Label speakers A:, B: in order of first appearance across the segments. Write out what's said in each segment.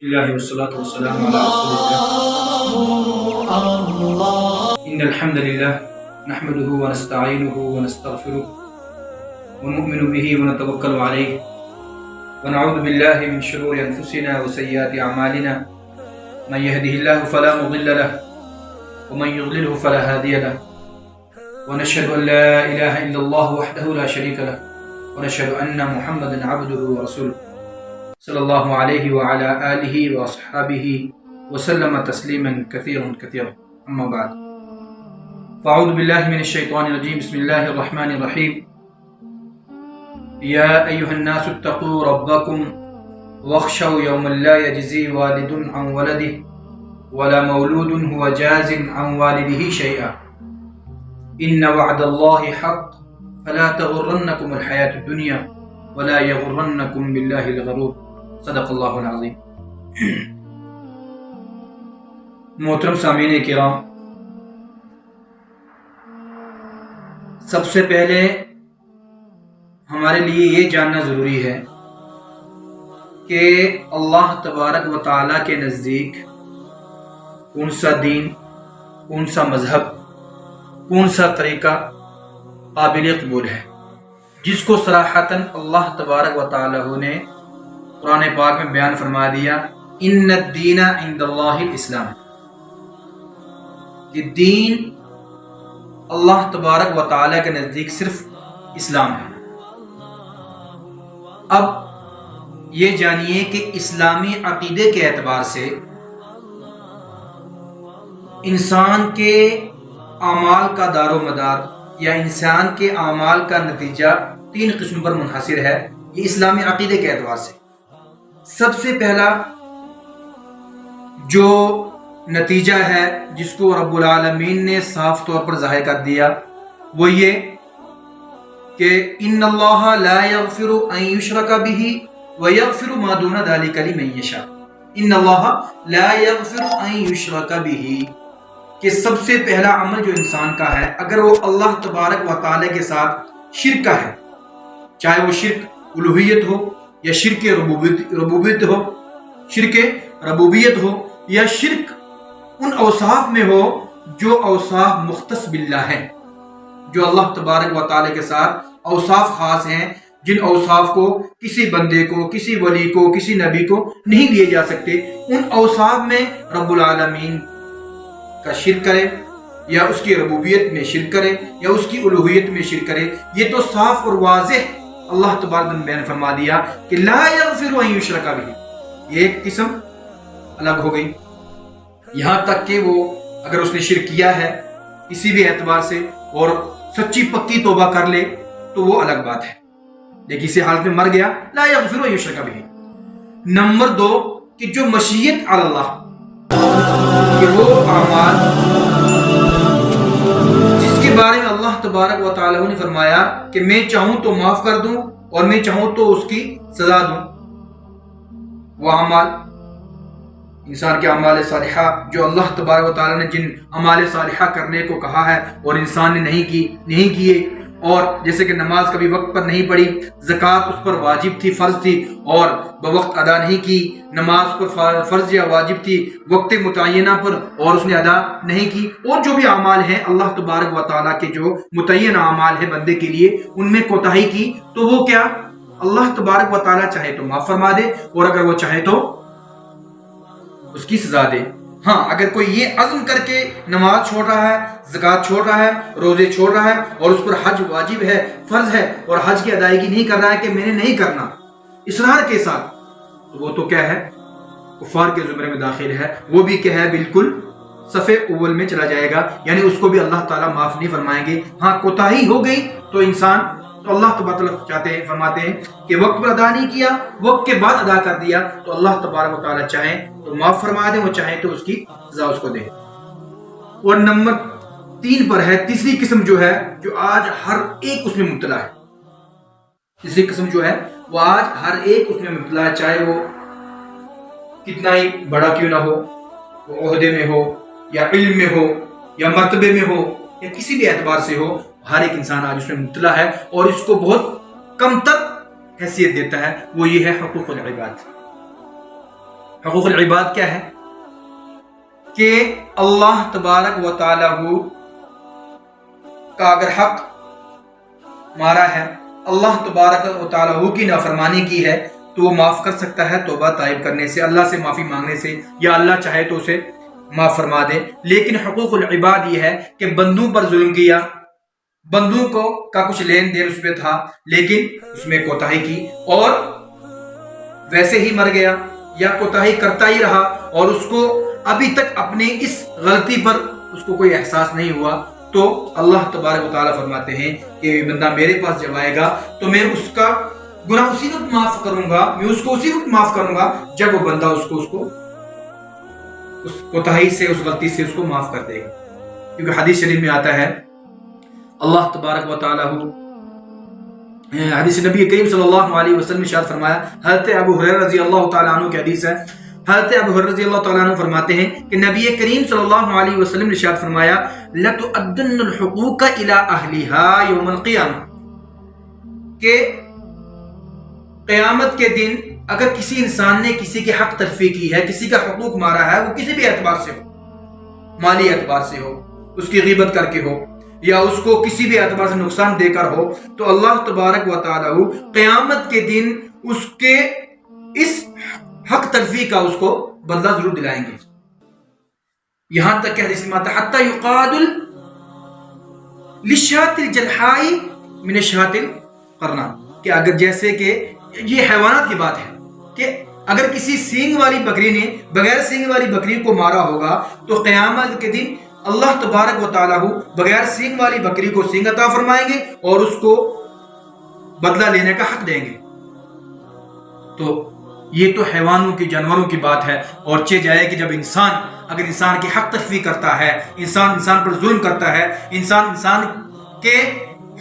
A: الله والصلاة والسلام على رسول الله. إن الحمد لله نحمده ونستعينه ونستغفره ونؤمن به ونتوكل عليه ونعوذ بالله من شرور أنفسنا وسيئات أعمالنا. من يهده الله فلا مضل له ومن يضلله فلا هادي له. ونشهد أن لا إله إلا الله وحده لا شريك له ونشهد أن محمدا عبده ورسوله صلى الله عليه وعلى آله وأصحابه وسلم تسليما كثيرا أما بعد. فأعوذ بالله من الشيطان الرجيم. بسم الله الرحمن الرحيم. يا أيها الناس اتقوا ربكم واخشوا يوما لا يجزي والد عن ولده ولا مولود هو جاز عن والده شيئا إن وعد الله حق فلا تغرنكم الحياة الدنيا ولا يغرنكم بالله الغرور. صدق اللہ العظیم. محترم سامعین کرام، سب سے پہلے ہمارے لیے یہ جاننا ضروری ہے کہ اللہ تبارک و تعالیٰ کے نزدیک کون سا دین، کون سا مذہب، کون سا طریقہ قابل قبول ہے، جس کو صراحتاً اللہ تبارک و تعالیٰ نے قرآن پاک میں بیان فرما دیا، ان الدین عند اللہ الاسلام، کہ دین اللہ تبارک و تعالیٰ کے نزدیک صرف اسلام ہے. اب یہ جانیے کہ اسلامی عقیدے کے اعتبار سے انسان کے اعمال کا دار و مدار یا انسان کے اعمال کا نتیجہ تین قسم پر منحصر ہے. یہ اسلامی عقیدے کے اعتبار سے سب سے پہلا جو نتیجہ ہے جس کو رب العالمین نے صاف طور پر ظاہر کر دیا، وہ یہ کہ ان اللہ لا یغفر ان یشرک بہ ویغفر ما دون ذلک لمن یشاء. ان اللہ لا یغفر ان یشرک بہ، کہ سب سے پہلا عمل جو انسان کا ہے، اگر وہ اللہ تبارک و تعالی کے ساتھ شرک کا ہے، چاہے وہ شرک الوہیت ہو یا شرک ربوبیت ہو یا شرک ان اوصاف میں ہو جو اوصاف مختص باللہ ہیں، جو اللہ تبارک و تعالی کے ساتھ اوصاف خاص ہیں، جن اوصاف کو کسی بندے کو، کسی ولی کو، کسی نبی کو نہیں دیے جا سکتے، ان اوصاف میں رب العالمین کا شرک کرے یا اس کی ربوبیت میں شرک کرے یا اس کی الوہیت میں شرک کرے، یہ تو صاف اور واضح اللہ تبارک نے بیان فرما دیا کہ لا یغفر ان یشرک بہ. یہ ایک قسم الگ ہو گئی. یہاں تک کہ وہ اگر اس نے شرک کیا ہے کسی بھی اعتبار سے اور سچی پکی توبہ کر لے تو وہ الگ بات ہے، لیکن اسی حالت میں مر گیا لا یغفر ان یشرک بہ. نمبر دو کہ جو مشیت علی اللہ، کہ وہ اعمال جس کے بارے میں اللہ تبارک و تعالیٰ نے فرمایا کہ میں چاہوں تو معاف کر دوں اور میں چاہوں تو اس کی سزا دوں، وہ اعمال انسان کے اعمال صالحہ جو اللہ تبارک و تعالیٰ نے جن اعمال صالحہ کرنے کو کہا ہے اور انسان نے نہیں کیے، اور جیسے کہ نماز کبھی وقت پر نہیں پڑھی، زکوٰۃ اس پر واجب تھی، فرض تھی اور بوقت ادا نہیں کی، نماز پر فرض یا واجب تھی وقت متعینہ پر اور اس نے ادا نہیں کی، اور جو بھی اعمال ہیں اللہ تبارک و تعالیٰ کے جو متعین اعمال ہیں بندے کے لیے، ان میں کوتاہی کی تو وہ کیا اللہ تبارک و تعالیٰ چاہے تو معاف فرما دے اور اگر وہ چاہے تو اس کی سزا دے. ہاں، اگر کوئی یہ عزم کر کے نماز چھوڑ رہا ہے، زکوٰۃ چھوڑ رہا ہے، روزے چھوڑ رہا ہے اور اس پر حج واجب ہے، فرض ہے، اور حج کی ادائیگی نہیں کر رہا ہے کہ میں نے نہیں کرنا اصرار کے ساتھ، تو وہ تو کیا ہے، کفار کے زمرے میں داخل ہے. وہ بھی کیا ہے، بالکل صف اول میں چلا جائے گا، یعنی اس کو بھی اللہ تعالیٰ معاف نہیں فرمائیں گے. ہاں، کوتاہی ہو گئی تو انسان تو اللہ تبارک فرماتے ہیں کہ وقت پر ادا نہیں کیا، وقت کے بعد ادا کر دیا تو اللہ تبارک و تعالیٰ چاہیں تو معاف فرما دیں، وہ چاہیں تو اس کی سزا اس کو دیں. اور نمبر 3 پر ہے تیسری قسم جو ہے، جو آج ہر ایک اس میں مبتلا ہے. تیسری قسم جو ہے وہ آج ہر ایک اس میں مبتلا ہے، چاہے وہ کتنا ہی بڑا کیوں نہ ہو، وہ عہدے میں ہو یا علم میں ہو یا مرتبے میں ہو یا کسی بھی اعتبار سے ہو، ہر ایک انسان آج اس میں مبتلا ہے اور اس کو بہت کم تر حیثیت دیتا ہے. وہ یہ ہے حقوق العباد. حقوق العباد کیا ہے کہ اللہ تبارک و تعالیٰ کا اگر حق مارا ہے، اللہ تبارک و تعالیٰ کی نافرمانی کی ہے، تو وہ معاف کر سکتا ہے توبہ طائب کرنے سے، اللہ سے معافی مانگنے سے، یا اللہ چاہے تو اسے معاف فرما دے۔ لیکن حقوق العباد یہ ہے کہ بندوں پر ظلم کیا، بندوں کا کچھ لین دین اس پہ تھا لیکن اس میں کوتاہی کی اور ویسے ہی مر گیا، یا کوتاہی کرتا ہی رہا اور اس کو ابھی تک اپنے اس غلطی پر اس کو کوئی احساس نہیں ہوا، تو اللہ تبارک و تعالیٰ فرماتے ہیں کہ بندہ میرے پاس جب آئے گا تو میں اس کا گناہ اسی وقت معاف کروں گا، میں اس کو اسی وقت معاف کروں گا جب وہ بندہ اس کو اس کوتاہی سے، اس غلطی سے اس کو معاف کر دے گا۔ کیونکہ حدیث شریف میں آتا ہے اللہ تبارک و تعالیٰ حدیث نبی کریم صلی اللہ علیہ وسلم ارشاد فرمایا، حضرت ابو ہریرہ رضی اللہ تعالیٰ عنہ کی حدیث ہے، حضرت ابو ہریرہ رضی اللہ تعالیٰ عنہ فرماتے ہیں کہ نبی کریم صلی اللہ علیہ وسلم نے ارشاد فرمایا لَتُؤَدُّنَّ الْحُقُوقَ إِلَىٰ أَهْلِهَا يَوْمَ الْقِيَامَةِ، کہ قیامت کے دن اگر کسی انسان نے کسی کی حق تلفی کی ہے، کسی کا حقوق مارا ہے، وہ کسی بھی اعتبار سے ہو، مالی اعتبار سے ہو، اس کی غیبت کر کے ہو، یا اس کو کسی بھی اعتبار سے نقصان دے کر ہو، تو اللہ تبارک و تعالیٰ قیامت کے دن اس کے اس حق تلفی کا اس کو بدلہ ضرور دلائیں گے۔ یہاں تک کہ حدیث میں آتا ہے حتی یقاد للشاة الجلحاء من الشاة القرناء، کہ اگر جیسے کہ یہ حیوانات کی بات ہے کہ اگر کسی سینگ والی بکری نے بغیر سینگ والی بکری کو مارا ہوگا تو قیامت کے دن اللہ تبارک و تعالیٰ بغیر سینگ والی بکری کو سینگ عطا فرمائیں گے اور اس کو بدلہ لینے کا حق دیں گے۔ تو یہ تو حیوانوں کی، جانوروں کی بات ہے، اور چہ جائے کہ جب اگر انسان کی حق تلفی کرتا ہے، انسان پر ظلم کرتا ہے، انسان کے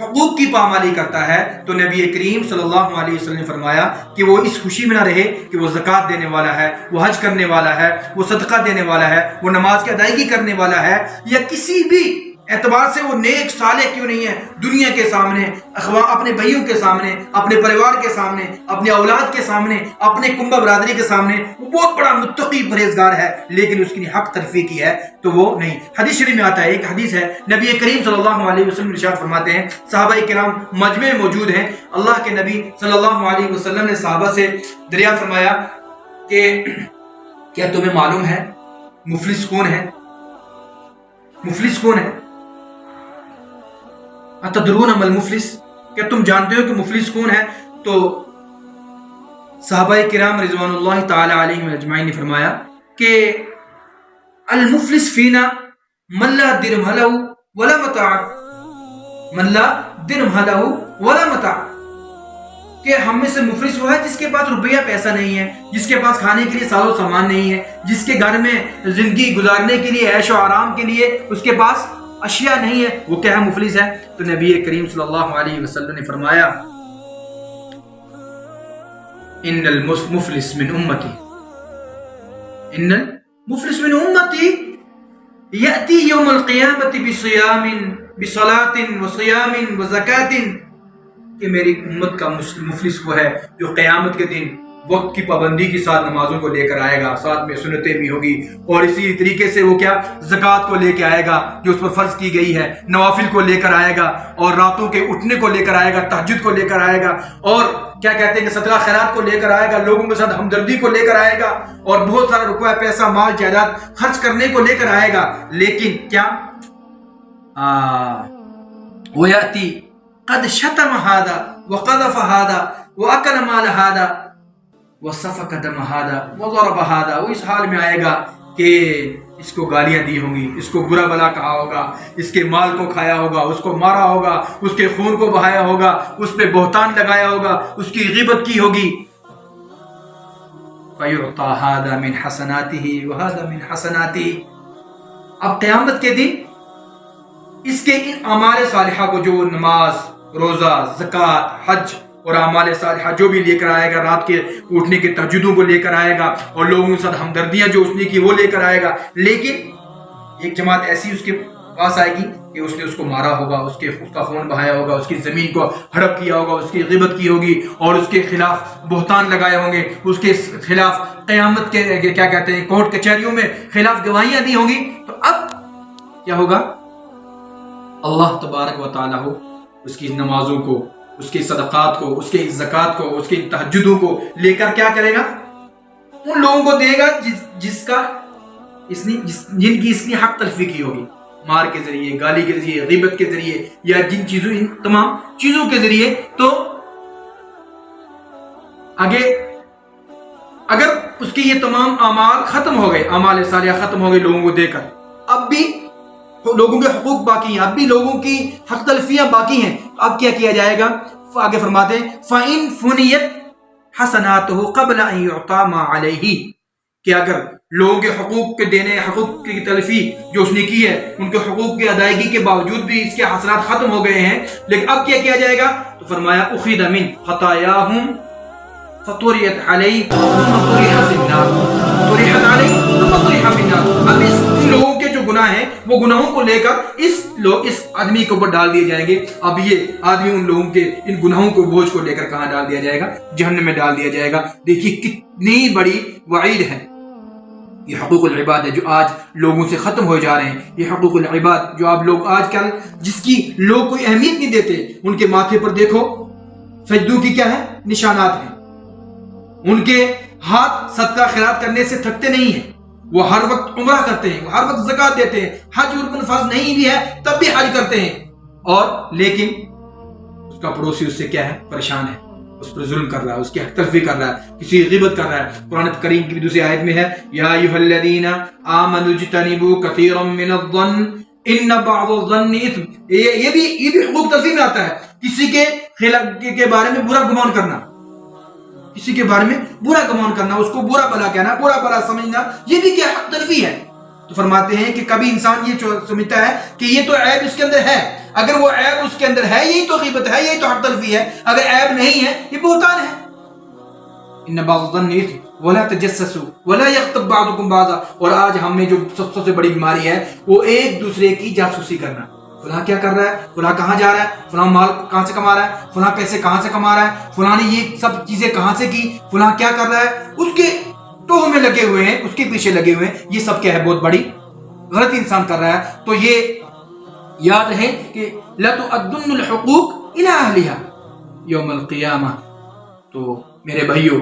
A: حقوق کی پامالی کرتا ہے، تو نبی کریم صلی اللہ علیہ وسلم نے فرمایا کہ وہ اس خوشی میں نہ رہے کہ وہ زکوٰۃ دینے والا ہے، وہ حج کرنے والا ہے، وہ صدقہ دینے والا ہے، وہ نماز کی ادائیگی کرنے والا ہے، یا کسی بھی اعتبار سے وہ نیک صالح کیوں نہیں ہے، دنیا کے سامنے، اپنے بھائیوں کے سامنے، اپنے پریوار کے سامنے، اپنے اولاد کے سامنے، اپنے کنبہ برادری کے سامنے وہ بہت بڑا متقی پرہیزگار ہے، لیکن اس کی حق تلفی کی ہے تو وہ نہیں۔ حدیث شریف میں آتا ہے، ایک حدیث ہے، نبی کریم صلی اللہ علیہ وسلم ارشاد فرماتے ہیں، صحابہ کرام مجمع میں موجود ہیں، اللہ کے نبی صلی اللہ علیہ وسلم نے صحابہ سے دریافت فرمایا کہ کیا تمہیں معلوم ہے مفلس کون ہے؟ مفلس کون ہے؟ اتدرون ما المفلس، کیا تم جانتے ہو کہ مفلس کون ہے؟ تو صحابہ کرام رضوان اللہ تعالی علیہم اجمعین نے فرمایا کہ المفلس فینا من لا درہم لہ ولا متاع، من لا درہم لہ ولا متاع، کہ ہم میں سے مفلس وہ ہے جس کے پاس روپیہ پیسہ نہیں ہے، جس کے پاس کھانے کے لیے ساز و سامان نہیں ہے، جس کے گھر میں زندگی گزارنے کے لیے عیش و آرام کے لیے اس کے پاس اشیاء نہیں ہے، وہ کیا ہے؟ مفلس ہے۔ تو نبی کریم صلی اللہ علیہ وسلم نے فرمایا ان المفلس من امتی، ان المفلس من امتی یأتی یوم القیامت بصیام بصلاۃ وصیام وزکاۃ، کہ میری امت کا مفلس وہ ہے جو قیامت کے دن وقت کی پابندی کے ساتھ نمازوں کو لے کر آئے گا، ساتھ میں سنتیں بھی ہوگی، اور اسی طریقے سے وہ کیا زکوٰۃ کو لے کے آئے گا جو اس پر فرض کی گئی ہے، نوافل کو لے کر آئے گا، اور راتوں کے اٹھنے کو لے کر آئے گا، تہجد کو لے کر آئے گا، اور کیا کہتے ہیں کہ صدقہ خیرات کو لے کر آئے گا، لوگوں کے ساتھ ہمدردی کو لے کر آئے گا، اور بہت سارا روپیہ پیسہ مال جائیداد خرچ کرنے کو لے کر آئے گا۔ لیکن کیا وَيَأْتِي قَدْ شَتَمَ هَذَا وَقَذَفَ هَذَا وَأَكَلَ مَالَ هَذَا وَصَفَكَ دَمَ هَذَا وَضَرَبَ هَذَا، وہ اس حال میں آئے گا کہ اس کو گالیاں دی ہوں گی، اس کو برا بلا کہا ہوگا، اس کے مال کو کھایا ہوگا، اس کو مارا ہوگا، اس کے خون کو بہایا ہوگا، اس پہ بہتان لگایا ہوگا، اس کی غیبت کی ہوگی۔ فَيُعْطَى هَذَا مِنْ حَسَنَاتِهِ وَهَذَا مِنْ حَسَنَاتِهِ، اب قیامت کے دن اس کے ان اعمال صالحہ کو، جو نماز، روزہ، زکوٰۃ، حج اور اعمال صالحہ جو بھی لے کر آئے گا، رات کے اٹھنے کے تہجدوں کو لے کر آئے گا، اور لوگوں کے ساتھ ہمدردیاں جو اس نے کی وہ لے کر آئے گا، لیکن ایک جماعت ایسی اس کے پاس آئے گی کہ اس نے اس کو مارا ہوگا, اس کا خون بہایا ہوگا, اس کی زمین کو ہڑپ کیا ہوگا, اس کی غیبت کی ہوگی اور اس کے خلاف بہتان لگائے ہوں گے, اس کے خلاف قیامت کے کیا کہتے ہیں کورٹ کچہریوں میں خلاف گواہیاں دی ہوں گی, تو اب کیا ہوگا؟ اللہ تبارک و تعالیٰ اس کی نمازوں کو, اس کی صدقات کو, اس کی زکوٰۃ کو, اس کی تہجدوں کو لے کر کیا کرے گا؟ ان لوگوں کو دے گا جن کی اس نے حق تلفی کی ہوگی, مار کے ذریعے, گالی کے ذریعے, غیبت کے ذریعے, یا جن چیزوں, ان تمام چیزوں کے ذریعے. تو آگے اگر اس کے یہ تمام اعمال ختم ہو گئے, اعمال صالحہ ختم ہو گئے لوگوں کو دے کر, اب بھی لوگوں کے حقوق باقی ہیں, اب بھی لوگوں کی حق تلفیاں باقی ہیں, اب کیا کیا جائے گا؟ آگے فرماتے ہیں فَإِن فُنِيَتْ حَسَنَاتُهُ قَبْلَ أَن يُعْطَى مَا عَلَيْهِ, کہ اگر لوگوں کے حقوق کے دینے, حقوق کی تلفی جو اس نے کی ہے, ان کے حقوق کی ادائیگی کے باوجود بھی اس کے حسنات ختم ہو گئے ہیں, لیکن اب کیا کیا جائے گا؟ تو فرمایا أُخِذَ مِنْ خَطَايَاهُمْ فَطُرِحَتْ عَلَيْهِ ثُمَّ طُرِحَ فِي النَّارِ طُرِحَتْ عَلَيْهِ ثُمَّ طُرِحَ فِي النَّارِ. اب اس لوگوں کے جو گناہ ہیں وہ گناہوں کو لے کر اس آدمی کے اوپر ڈال دیے جائیں گے. اب یہ آدمی ان لوگوں کے ان گناہوں کو, بوجھ کو لے کر کہاں ڈال دیا جائے گا؟ جہنم میں ڈال دیا جائے گا. دیکھیے کتنی بڑی وعید ہے. یہ حقوق العباد ہے جو آج لوگوں سے ختم ہو جا رہے ہیں. یہ حقوق العباد جو آپ لوگ آج کل, جس کی لوگ کوئی اہمیت نہیں دیتے, ان کے ماتھے پر دیکھو سجدوں کی کیا ہے نشانات ہیں, ان کے ہاتھ صدقہ خیرات کرنے سے تھکتے نہیں ہیں, وہ ہر وقت عمرہ کرتے ہیں, وہ ہر وقت زکوٰۃ دیتے ہیں, حج رکن فرض نہیں بھی ہے تب بھی حج کرتے ہیں, اور لیکن اس کا پڑوسی اس سے کیا ہے؟ پریشان ہے, اس پر ظلم کر رہا ہے, اس کی حق تلفی کر رہا ہے, کسی کی غیبت کر رہا ہے. قرآن کریم کی دوسری آیت میں ہے یا ایھا الذین آمنوا اجتنبوا کثیرا من الظن ان بعض الظن اثم. یہ بھی حقوق تلفی میں آتا ہے, کسی کے بارے میں برا گمان کرنا, کسی کے بارے میں برا گمان کرنا, اس کو برا بلا کہنا, برا بلا سمجھنا, یہ بھی کیا حق تلفی ہے. تو فرماتے ہیں کہ کبھی انسان یہ سمجھتا ہے کہ یہ تو عیب اس کے اندر ہے, اگر وہ عیب اس کے اندر ہے یہی تو غیبت ہے, یہی تو حق تلفی ہے. اگر عیب نہیں ہے یہ بہتان ہے. ان بعض الظن اثم ولا تجسسوا ولا یغتب بعضکم بعضا. اور آج ہم میں جو سب سے بڑی بیماری ہے وہ ایک دوسرے کی جاسوسی کرنا. فلاں کیا کر رہا ہے, فلاں کہاں جا رہا ہے, فلاں مال کہاں سے کما رہا ہے, فلاں پیسے کہاں سے کما رہا ہے, فلاں نے یہ سب چیزیں کہاں سے کی, فلاں کیا کر رہا ہے, اس کے ٹوہ میں لگے ہوئے ہیں, اس کے پیچھے لگے ہوئے ہیں. یہ سب کیا ہے؟ بہت بڑی غلطی انسان کر رہا ہے. تو یہ یاد رہے کہ لَتُؤَدُّنَّ الْحُقُوقَ إِلَىٰ أَهْلِهَا يَوْمَ الْقِيَامَةِ. تو میرے بھائیوں,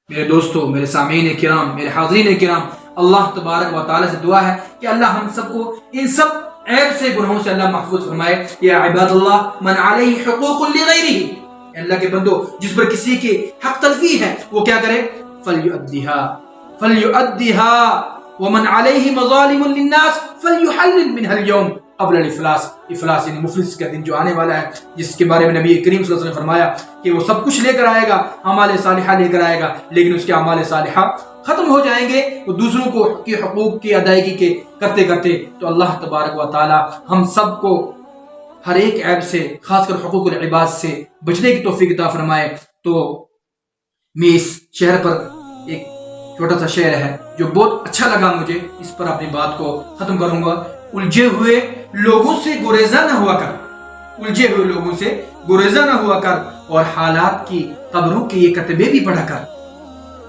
A: میرے دوستوں, میرے سامعین کرام, میرے حاضرین کرام, اللہ تبارک و تعالیٰ سے دعا ہے کہ اللہ ہم سب کو ان سب عیب سے, گناہوں سے اللہ محفوظ فرمائے. یا عباد اللہ من علیہ حقوق لغیرہ, اللہ کے بندو جس پر کسی کی حق تلفی ہے وہ کیا کرے؟ فلیؤدیھا ومن علیہ مظالم للناس فلیحلل منها اليوم قبل الافلاس. افلاس یعنی مفلس کا دن جو آنے والا ہے, جس کے بارے میں نبی کریم صلی اللہ علیہ وسلم نے فرمایا کہ وہ سب کچھ لے کر آئے گا, اعمال صالحہ لے کر آئے گا, لیکن اس کے اعمال صالحہ ختم ہو جائیں گے. وہ دوسروں کو کے حقوق کی ادائیگی کے کرتے کرتے. تو اللہ تبارک و تعالی ہم سب کو ہر ایک عیب سے, خاص کر حقوق العباد سے بچنے کی توفیق عطا فرمائے. تو میں اس شہر پر ایک چھوٹا سا شعر ہے جو بہت اچھا لگا مجھے, اس پر اپنی بات کو ختم کروں گا. الجھے ہوئے لوگوں سے گریزاں نہ ہوا کر, الجھے ہوئے لوگوں سے گریزاں نہ ہوا کر, اور حالات کی قبروں کے یہ کتبے بھی پڑھا کر.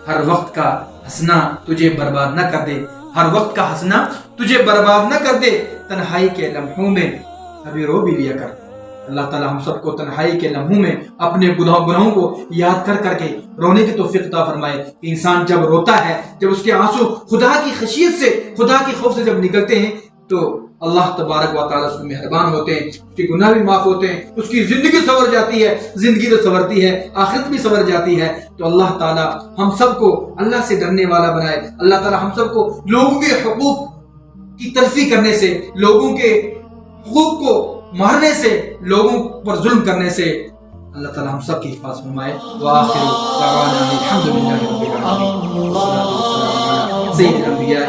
A: ہر وقت کا ہنسنا تجھے برباد نہ کر دے, ہر وقت کا ہنسنا تجھے برباد نہ کر دے, تنہائی کے لمحوں میں کبھی رو بھی لیا کر. اللہ تعالی ہم سب کو تنہائی کے لمحوں میں اپنے گناہوں کو یاد کر کر کے رونے کی توفیق عطا فرمائے. انسان جب روتا ہے, جب اس کے آنسو خدا کی خشیت سے, خدا کے خوف سے جب نکلتے ہیں, تو اللہ تبارک و تعالیٰ اس میں مہربان ہوتے ہیں, اس کے گناہ بھی معاف ہوتے ہیں, اس کی زندگی سنور جاتی ہے, زندگی تو سنورتی ہے, آخرت بھی سنور جاتی ہے. تو اللہ تعالیٰ ہم سب کو اللہ سے ڈرنے والا بنائے. اللہ تعالیٰ ہم سب کو لوگوں کے حقوق کی تلفی کرنے سے, لوگوں کے حقوق کو مارنے سے, لوگوں پر ظلم کرنے سے اللہ تعالیٰ ہم سب کی حفاظت فرمائے. وآخر دعوانا الحمدللہ رب العالمین. سید الانبیاء